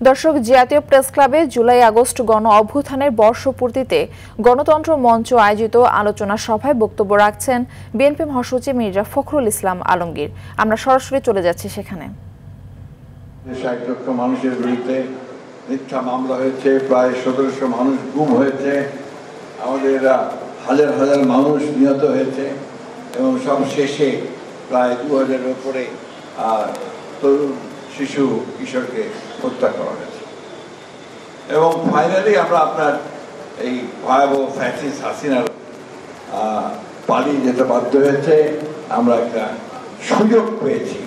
দর্শক, জাতীয় প্রেস ক্লাবে জুলাই আগস্ট গণ অভ্যুত্থানের বর্ষপূর্তিতে গণতন্ত্র মঞ্চ আয়োজিত আলোচনা সভায় বক্তব্য রাখছেন বিএনপি মহাসচিব মির্জা ফখরুল ইসলাম আলমগীর। আমরা সরাসরি চলে যাচ্ছি সেখানে। ৬০ লক্ষ মানুষের বিরুদ্ধে মিথ্যা মামলা হয়েছে, প্রায় ১৭০০ মানুষ গুম হয়েছে, আমাদের হাজার হাজার মানুষ নিহত হয়েছে এবং সব শেষে প্রায় ২০০০-এর উপরে তরুণ শিশু কিশোরকে হত্যা করা হয়েছে। এবং ফাইনালি আমরা আপনার এই ভয়াবহ ফ্যাসিস্ট হাসিনার পালিয়ে যেতে বাধ্য হয়েছে। আমরা একটা সুযোগ পেয়েছি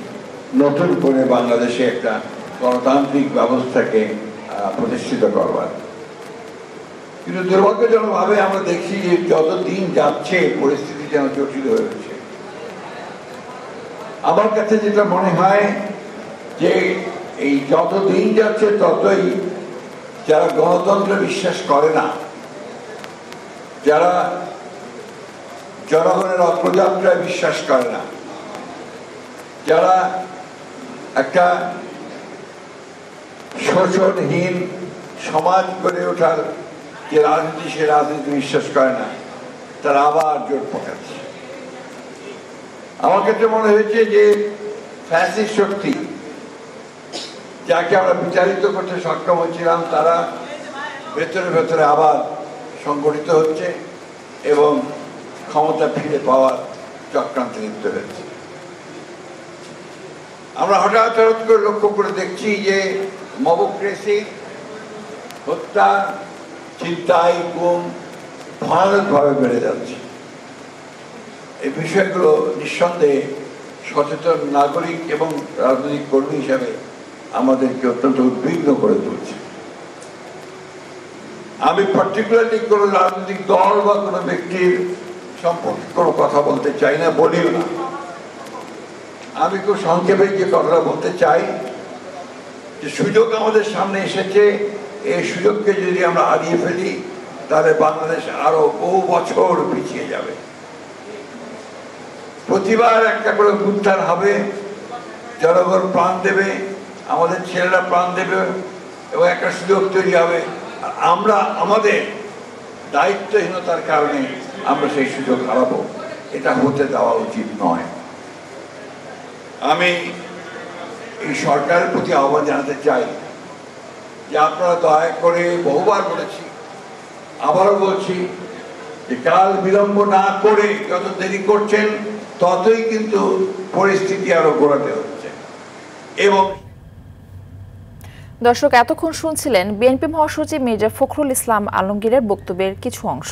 নতুন করে বাংলাদেশে একটা গণতান্ত্রিক ব্যবস্থাকে প্রতিষ্ঠিত করবার। কিন্তু দুর্ভাগ্যজনকভাবে আমরা দেখছি যে যত দিন যাচ্ছে পরিস্থিতি যেন জটিল হয়ে উঠছে। আমার কাছে যেটা মনে হয় যে এই যত দিন যাচ্ছে ততই যারা গণতন্ত্রে বিশ্বাস করে না, যারা জনগণের অগ্রযাত্রায় বিশ্বাস করে না, যারা একটা শোষণহীন সমাজ গড়ে ওঠার যে রাজনীতি, সে রাজনীতি বিশ্বাস করে না, তারা আবার জোট পাকাচ্ছে। আমার ক্ষেত্রে মনে হয়েছে যে ফ্যাসিস্ট শক্তি যাকে আমরা বিচারিত করতে সক্ষম হচ্ছিলাম, তারা ভেতরে ভেতরে আবার সংগঠিত হচ্ছে এবং ক্ষমতা ফিরে পাওয়ার চক্রান্তে লিপ্ত হয়েছে। আমরা হঠাৎ করে লক্ষ্য করে দেখছি যে মবক্রেসি, হত্যা, ছিনতাই, গুম ভয়ানকভাবে বেড়ে যাচ্ছে। এই বিষয়গুলো নিঃসন্দেহে সচেতন নাগরিক এবং রাজনৈতিক কর্মী হিসাবে আমাদেরকে অত্যন্ত উদ্বিগ্ন করে তুলছে। আমি পার্টিকুলারলি কোনো রাজনৈতিক দল বা কোনো ব্যক্তির সম্পর্কে কোনো কথা বলতে চাই না, বলিও না। আমি খুব সংক্ষেপে যে কথাটা বলতে চাই যে সুযোগ আমাদের সামনে এসেছে, এই সুযোগকে যদি আমরা হারিয়ে ফেলি তাহলে বাংলাদেশ আরো বহু বছর পিছিয়ে যাবে। প্রতিবার একটা করে উত্থান হবে, জনগণ প্রাণ দেবে, আমাদের ছেলেরা প্রাণ দেবে এবং একটা সুযোগ তৈরি হবে। আর আমরা আমাদের দায়িত্বহীনতার কারণে আমরা সেই সুযোগ হারাবো। এটা হতে দেওয়া উচিত নয়। আমি এই সরকারের প্রতি আহ্বান জানাতে চাই যে আপনারা দয়া করে, বহুবার বলেছি, আবারও বলছি, যে কাল বিলম্ব না করে যত দেরি করছেন ততই কিন্তু পরিস্থিতি আরো গোড়াতে হচ্ছে। এবং দর্শক, এতক্ষণ শুনছিলেন বিএনপি মহাসচিব মির্জা ফখরুল ইসলাম আলমগীরের বক্তব্যের কিছু অংশ।